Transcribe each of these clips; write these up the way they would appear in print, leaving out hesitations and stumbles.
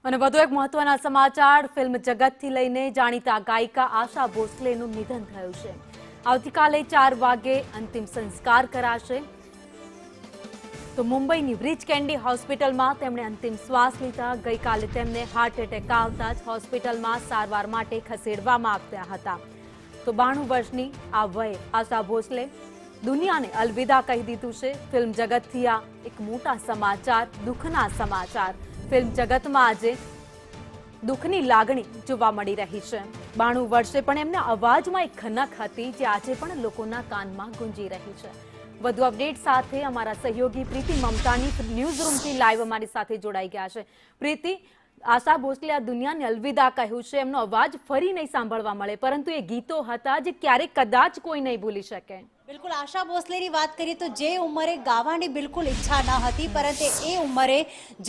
અને વધુ એક મહત્વના સમાચાર ફિલ્મ જગતથી લઈને જાણીતા ગાયિકા આશા ભોસલેનું નિધન થયું છે। આવતીકાલે 4 વાગે અંતિમ સંસ્કાર કરાશે। તો મુંબઈની બ્રિચ કેન્ડી હોસ્પિટલમાં તેમણે અંતિમ શ્વાસ લીધા। ગઈકાલે તેમને હાર્ટ એટેક આવતા જ હોસ્પિટલમાં સારવાર માટે ખસેડવામાં આવ્યા હતા। તો 92 વર્ષની આ વયે આશા ભોસલે દુનિયાને અલવિદા કહી દીધું છે। ફિલ્મ જગતથી આ એક મોટા સમાચાર, દુઃખના સમાચાર। ફિલ્મ જગતમાં આજે દુઃખની લાગણી જોવા મળી રહી છે। 92 વર્ષે પણ એમના અવાજમાં એક ખનક હતી જે આજે પણ લોકોના કાનમાં ગુંજી રહી છે। વધુ અપડેટ સાથે અમારા સહયોગી પ્રીતિ મમતાની ન્યૂઝ રૂમથી લાઈવ અમારી સાથે જોડાઈ ગયા છે। પ્રીતિ, આશા ભોસલે આ દુનિયાને અલવિદા કહ્યું છે। એમનો અવાજ ફરી નહીં સાંભળવા મળે, પરંતુ એ ગીતો હતા જે ક્યારેક કદાચ કોઈ નહીં ભૂલી શકે। બિલકુલ, આશા ભોસલેની વાત કરીએ તો જે ઉંમરે ગાવાની બિલકુલ ઈચ્છા ન હતી, પરંતુ એ ઉંમરે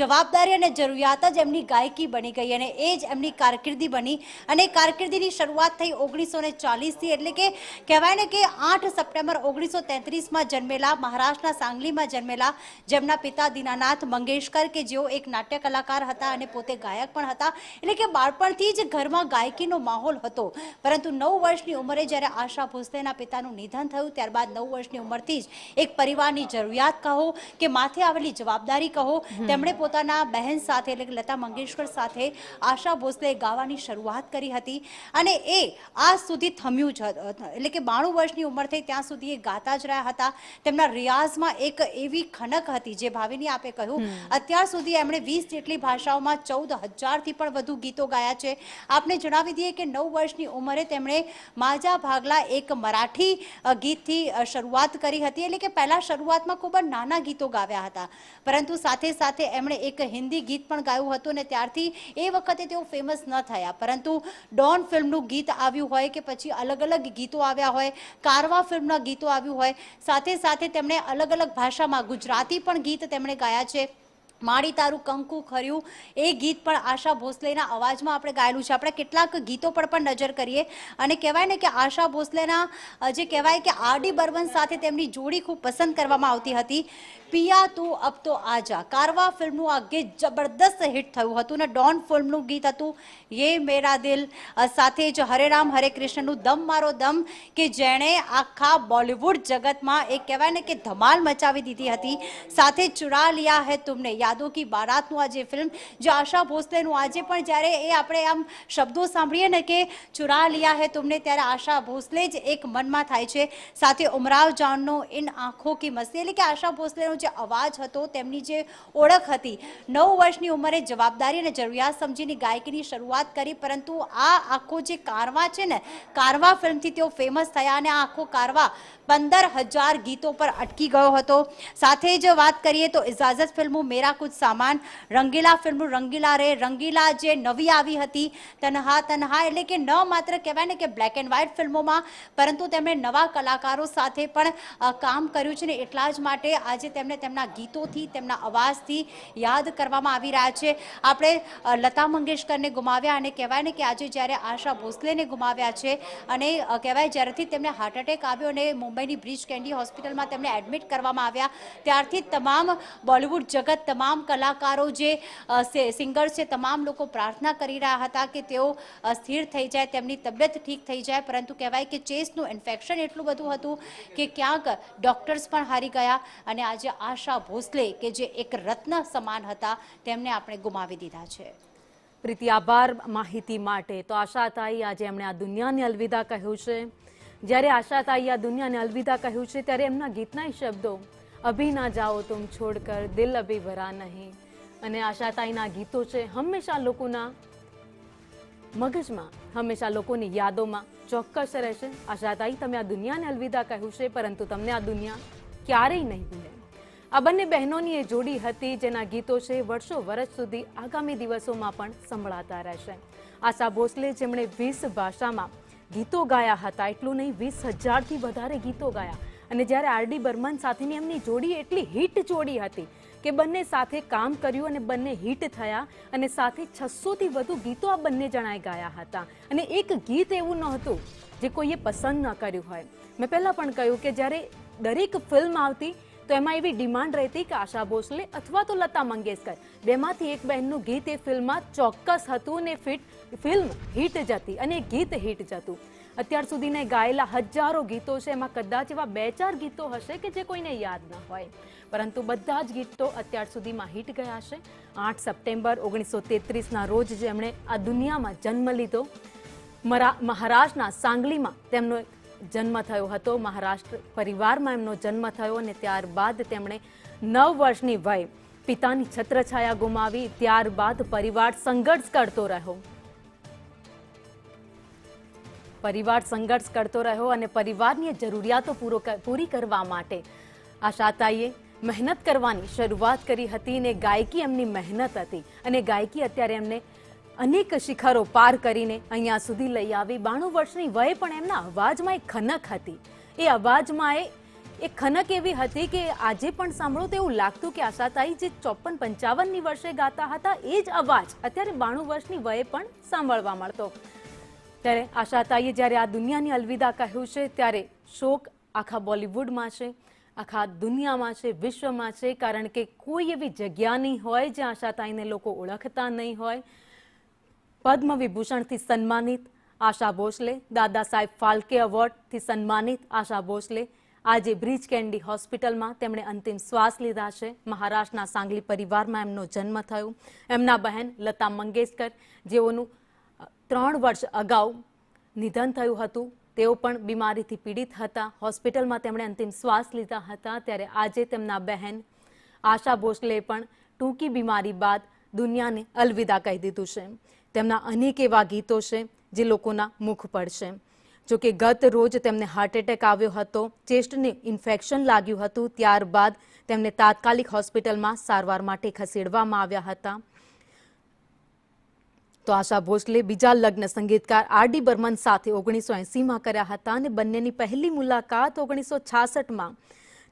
જવાબદારી અને જરૂરિયાત જ એમની ગાયકી બની ગઈ અને એ જ એમની કારકિર્દી બની। અને કારકિર્દીની શરૂઆત થઈ 1940થી, એટલે કે કહેવાય ને કે 8 સપ્ટેમ્બર 1933માં જન્મેલા, મહારાષ્ટ્રના સાંગલીમાં જન્મેલા, જેમના પિતા દીનાનાથ મંગેશકર કે જેઓ એક નાટ્ય કલાકાર હતા અને પોતે ગાયક પણ હતા। એટલે કે બાળપણથી જ ઘરમાં ગાયકીનો માહોલ હતો। પરંતુ 9 વર્ષની ઉંમરે જ્યારે આશા ભોસલેના પિતાનું નિધન થયું, ત્યારબાદ 9 વર્ષની ઉંમરથી જ એક પરિવારની જરૂરિયાત કહો કે માથે આવેલી જવાબદારી કહો, તેમણે પોતાના બહેન સાથે એટલે કે લતા મંગેશકર સાથે આશા ભોસલે ગાવાની શરૂઆત કરી હતી અને એ આજ સુધી થમ્યું જ એટલે કે 92 વર્ષની ઉંમર થઈ ત્યાં સુધી એ ગાતા જ રહ્યા હતા। તેમના રિયાઝમાં એક એવી ખનક હતી જે ભાવિની આપે કહ્યું, અત્યાર સુધી એમણે 20 જેટલી ભાષાઓમાં 14,000થી પણ વધુ ગીતો ગાયા છે। આપને જણાવી દઈએ કે 9 વર્ષની ઉંમરે તેમણે માજા ભાગલા એક મરાઠી ગીતથી શરૂઆત કરી હતી। એટલે કે પહેલા શરૂઆતમાં ખૂબ જ નાના ગીતો ગાવ્યા હતા, પરંતુ સાથે સાથે એમણે એક હિન્દી ગીત પણ ગાયું હતું અને ત્યારથી એ વખતે તેઓ ફેમસ ન થયા। પરંતુ ડોન ફિલ્મનું ગીત આવ્યું હોય કે પછી અલગ અલગ ગીતો આવ્યા હોય, કારવા ફિલ્મના ગીતો આવ્યું હોય, સાથે સાથે તેમણે અલગ અલગ ભાષામાં ગુજરાતી પણ ગીત તેમણે ગાયા છે। માડી તારું કંકુ ખર્યું એ ગીત પણ આશા ભોસલેના અવાજમાં આપણે ગાયેલું છે। આપણે કેટલાક ગીતો પર પણ નજર કરીએ અને કહેવાય ને કે આશા ભોસલેના જે કહેવાય કે આર.ડી. બર્મન સાથે તેમની જોડી ખૂબ પસંદ કરવામાં આવતી હતી। પિયા તું અબ તો આજા કારવા ફિલ્મનું આ ગીત જબરદસ્ત હિટ થયું હતું અને ડોન ફિલ્મનું ગીત હતું યે મેરા દિલ, સાથે જ હરે રામ હરે કૃષ્ણનું દમ મારો દમ કે જેણે આખા બોલિવૂડ જગતમાં એક કહેવાય ને કે ધમાલ મચાવી દીધી હતી। સાથે ચુરા લિયા હૈ તુમને, યાદો કી બારાતનું આ જે ફિલ્મ જે આશા ભોસલેનું આજે પણ જ્યારે એ આપણે આમ શબ્દો સાંભળીએ ને કે ચુરા લિયા હૈ તુમને, ત્યારે આશા ભોસલે જ એક મનમાં થાય છે। સાથે ઉમરાવ જાનનો ઇન આંખો કી મસ્તી, એટલે કે આશા ભોસલેનો જે અવાજ હતો, તેમની જે ઓળખ હતી, 9 વર્ષની ઉંમરે જવાબદારી અને જરૂરિયાત સમજીને ગાયકીની શરૂઆત કરી। પરંતુ આ આખો જે કારવા છે ને, કારવા ફિલ્મથી તેઓ ફેમસ થયા અને આ આખો કારવા 15,000 ગીતો પર અટકી ગયો હતો। સાથે જ વાત કરીએ તો ઇજાઝત ફિલ્મનું મેરા કુછ સામાન, રંગીલા ફિલ્મનું રંગીલા રે, રંગીલા જે નવી આવી હતી તન્હા તન્હા, એટલે કે ન માત્ર કહેવાય ને કે બ્લેક એન્ડ વ્હાઇટ ફિલ્મોમાં, પરંતુ તેમણે નવા કલાકારો સાથે પણ કામ કર્યું છે ને એટલા જ માટે આજે તેમને તેમના ગીતોથી, તેમના અવાજથી યાદ કરવામાં આવી રહ્યા છે। આપણે લતા મંગેશકરને ગુમાવ્યા અને કહેવાય ને કે આજે જ્યારે આશા ભોસલેને ગુમાવ્યા છે અને કહેવાય જ્યારથી તેમને હાર્ટ એટેક આવ્યો અને મુંબઈની બ્રિચ કેન્ડી હોસ્પિટલમાં તેમને એડમિટ કરવામાં આવ્યા, ત્યારથી તમામ બોલિવૂડ જગત, તમામ કલાકારો જે સિંગર્સ છે, તમામ લોકો પ્રાર્થના કરી રહ્યા હતા કે તેઓ સ્થિર થઈ જાય, તેમની તબિયત ઠીક થઈ જાય। પરંતુ કહેવાય કે ચેસ્ટનું ઇન્ફેક્શન એટલું બધું હતું કે ક્યાંક ડૉક્ટર્સ પણ હારી ગયા અને આજે આશા ભોસલે કે જે એક રત્ન સમાન હતા, તેમને આપણે ગુમાવી દીધા છે। પ્રીતિ, આભાર માહિતી માટે। તો આશા તાઈ આજે એમણે આ દુનિયાને અલવિદા કહ્યું છે। જ્યારે આશા તાઈ આ દુનિયાને અલવિદા કહ્યું છે ત્યારે એમના ગીતના શબ્દો અભી ના જાઓ તુમ છોડકર દિલ અભી ભરા નહીં, અને આશા તાઈના ગીતો છે હંમેશા લોકોના મગજમાં, હંમેશા લોકોની યાદોમાં ચોક્કસ રહેશે। આશા તાઈ, તમે આ દુનિયાને અલવિદા કહ્યું છે, પરંતુ તમને આ દુનિયા ક્યારેય નહીં ભૂલે। આ બંને બહેનોની એ જોડી હતી જેના ગીતો છે વર્ષો વર્ષ સુધી આગામી દિવસોમાં પણ સંભળાતા રહેશે। આશા ભોસલે જેમણે 20 ભાષામાં ગીતો ગાયા હતા, એટલું નહીં 20,000થી વધારે ગીતો ગાયા, અને જ્યારે આર.ડી. બર્મન સાથેની એમની જોડી એટલી હિટ જોડી હતી કે બંને સાથે કામ કર્યું અને બંને હિટ થયા અને સાથે 600થી વધુ ગીતો આ બંને જણાએ ગાયા હતા અને એક ગીત એવું નહોતું જે કોઈએ પસંદ ન કર્યું હોય। મેં પહેલાં પણ કહ્યું કે જ્યારે દરેક ફિલ્મ આવતી તો એમાં એવી ડિમાન્ડ રહેતી કે આશા ભોસલે અથવા તો લતા મંગેશકર બેમાંથી એક બહેનનું ગીત એ ફિલ્મમાં ચોક્કસ હતું ને ફિલ્મ હિટ જતી અને ગીત હિટ જતું. અત્યાર સુધીને ગાયેલા હજારો ગીતો છે, એમાં કદાચ એવા 2-4 ગીતો હશે કે જે કોઈને યાદ ન હોય, પરંતુ બધા જ ગીતો અત્યાર સુધીમાં હિટ ગયા છે. 8 સપ્ટેમ્બર 1933ના રોજ જેમણે આ દુનિયામાં જન્મ લીધો, મહારાષ્ટ્રના સાંગલીમાં તેમનો જન્મ થયો હતો. મહારાષ્ટ્ર પરિવારમાં એમનો જન્મ થયો અને ત્યારબાદ તેમણે 9 વર્ષની વયે પિતાની છત્રછાયા ગુમાવી. ત્યારબાદ પરિવાર સંઘર્ષ કરતો રહ્યો અને પરિવારની જરૂરિયાતો પૂરી કરવા માટે આશાતાઈએ મહેનત કરવાની શરૂઆત કરી હતી અને ગાયકી એમની મહેનત હતી અને ગાયકી અત્યારે એમને અનેક શિખરો પાર કરીને અહીંયા સુધી લઈ આવી. 92 વર્ષની વયે પણ એમના અવાજમાં એક ખનક હતી. એ અવાજમાં એક ખનક એવી હતી કે આજે પણ સાંભળો તો એવું લાગતું કે આશાતાઈ જે 54-55ની વર્ષે ગાતા હતા એ જ અવાજ અત્યારે 92 વર્ષની વયે પણ સાંભળવા મળતો. ત્યારે આશાતાઈએ જ્યારે આ દુનિયાની અલવિદા કહ્યું છે ત્યારે શોક આખા બોલિવૂડમાં છે, આખા દુનિયામાં છે, વિશ્વમાં છે, કારણ કે કોઈ એવી જગ્યા નહીં હોય જ્યાં આશાતાઈને લોકો ઓળખતા નહીં હોય. પદ્મ વિભૂષણથી સન્માનિત આશા ભોસલે, દાદા સાહેબ ફાલ્કે એવોર્ડથી સન્માનિત આશા ભોસલે આજે બ્રીચ કેન્ડી હોસ્પિટલમાં તેમણે અંતિમ શ્વાસ લીધા છે. મહારાષ્ટ્રના સાંગલી પરિવારમાં એમનો જન્મ થયો. એમના બહેન લતા મંગેશકર જેઓનું 3 વર્ષ અગાઉ નિધન થયું હતું, તેઓ પણ બીમારીથી પીડિત હતા. હોસ્પિટલમાં તેમણે અંતિમ શ્વાસ લીધા હતા. ત્યારે આજે તેમના બહેન આશા ભોસલે પણ ટૂંકી બીમારી બાદ દુનિયાને અલવિદા કહી દીધું છે. તેમના અનેક એવા ગીતો છે જે લોકોના મુખ પર છે. જોકે ગત રોજ તેમને હાર્ટ એટેક આવ્યો હતો, ચેસ્ટને ઇન્ફેક્શન લાગ્યું હતું. ત્યારબાદ તેમને તાત્કાલિક હોસ્પિટલમાં સારવાર માટે ખસેડવામાં આવ્યા હતા. તો આશા ભોસલે બીજા લગ્ન સંગીતકાર આર.ડી. બર્મન સાથે 1980માં કર્યા હતા અને બંનેની પહેલી મુલાકાત 1966માં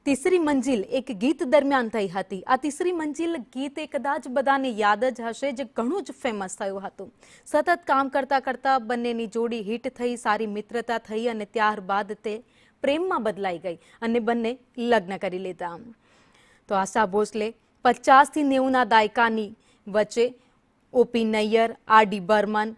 તીસરી મંજિલ એક ગીત દરમિયાન થઈ હતી. આ તીસરી મંજિલ ગીત એ કદાચ બધાને યાદ જ હશે, જે ઘણું જ ફેમસ થયું હતું. સતત કામ કરતા કરતા બંનેની જોડી હિટ થઈ, સારી મિત્રતા થઈ અને ત્યારબાદ તે પ્રેમમાં બદલાઈ ગઈ અને બંને લગ્ન કરી લીધા. તો આશા ભોસલે 50થી 90ના દાયકાની વચ્ચે ઓપી નૈયર, આર.ડી. બર્મન,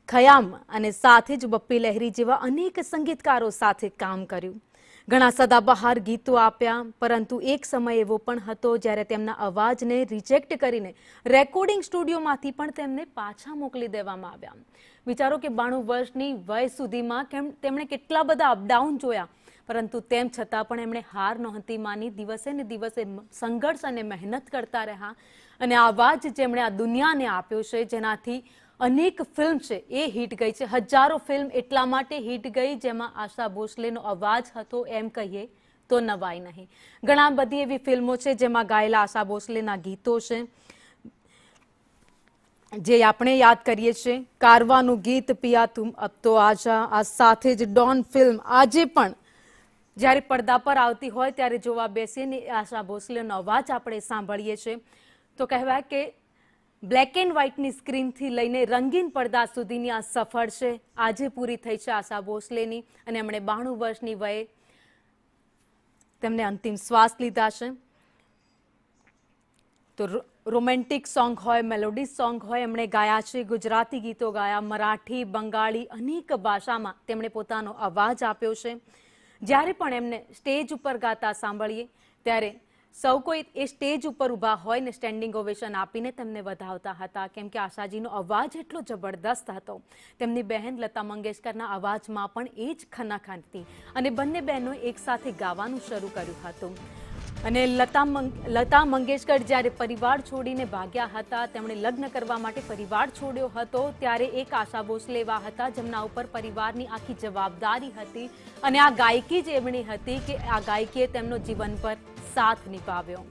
ખયામ અને સાથે જ બપ્પી લહેરી જેવા અનેક સંગીતકારો સાથે કામ કર્યું. ઘણા સદાબહાર ગીતો આપ્યા, પરંતુ એક સમય એવો પણ હતો જ્યારે તેમના અવાજને રિજેક્ટ કરીને રેકોર્ડિંગ સ્ટુડિયોમાંથી પણ તેમને પાછા મોકલી દેવામાં આવ્યા. વિચારો કે 92 વર્ષની વય સુધીમાં તેમણે કેટલા બધા અપડાઉન જોયા, પરંતુ તેમ છતાં પણ એમણે હાર નહોતી માની. દિવસે ને દિવસે સંઘર્ષ અને મહેનત કરતા રહ્યા અને આ અવાજ જેમણે આ દુનિયાને આપ્યો છે, જેનાથી અનેક ફિલ્મ છે એ હિટ ગઈ છે. હજારો ફિલ્મ એટલા માટે હિટ ગઈ જેમાં આશા ભોસલેનો અવાજ હતો એમ કહીએ તો નવાઈ નહીં. ઘણા બધી એવી ફિલ્મો છે જેમાં ગાયેલા આશા ભોસલેના ગીતો છે જે આપણે યાદ કરીએ છીએ. કારવાનું ગીત પિયા તુમ અબ તો આજા, આ સાથે જ ડોન ફિલ્મ આજે પણ જ્યારે પડદા પર આવતી હોય ત્યારે જોવા બેસીને આશા ભોસલેનો અવાજ આપણે સાંભળીએ છીએ. તો કહેવાય કે બ્લેક એન્ડ વ્હાઇટની સ્ક્રીનથી લઈને રંગીન પડદા સુધીની આ સફર છે આજે પૂરી થઈ છે આશા ભોસલેની અને એમણે 92 વર્ષની વયે તેમને અંતિમ શ્વાસ લીધા છે. તો રોમેન્ટિક સોંગ હોય, મેલોડી સોંગ હોય એમણે ગાયા છે, ગુજરાતી ગીતો ગાયા, મરાઠી, બંગાળી અનેક ભાષામાં તેમણે પોતાનો અવાજ આપ્યો છે. જ્યારે પણ એમને સ્ટેજ ઉપર ગાતા સાંભળીએ ત્યારે સૌ કોઈ એ સ્ટેજ ઉપર ઊભા હોય ને સ્ટેન્ડિંગ ઓવેશન આપીને તેમને વધાવતા હતા, કેમ કે આશાજીનો અવાજ એટલો જબરદસ્ત હતો. તેમની બહેન લતા મંગેશકરના અવાજમાં પણ એ જ ખનક હતી અને બંને બહેનો એકસાથે ગાવાનું શરૂ કર્યું હતું. અને લતા મંગેશકર જ્યારે પરિવાર છોડીને ભાગ્યા હતા, તેમણે લગ્ન કરવા માટે પરિવાર છોડ્યો હતો, ત્યારે એક આશા ભોસલે એવા હતા જેમના ઉપર પરિવારની આખી જવાબદારી હતી અને આ ગાયકી જ એમની હતી કે આ ગાયકીએ તેમનો જીવન પર સાથ નિભાવ્યો.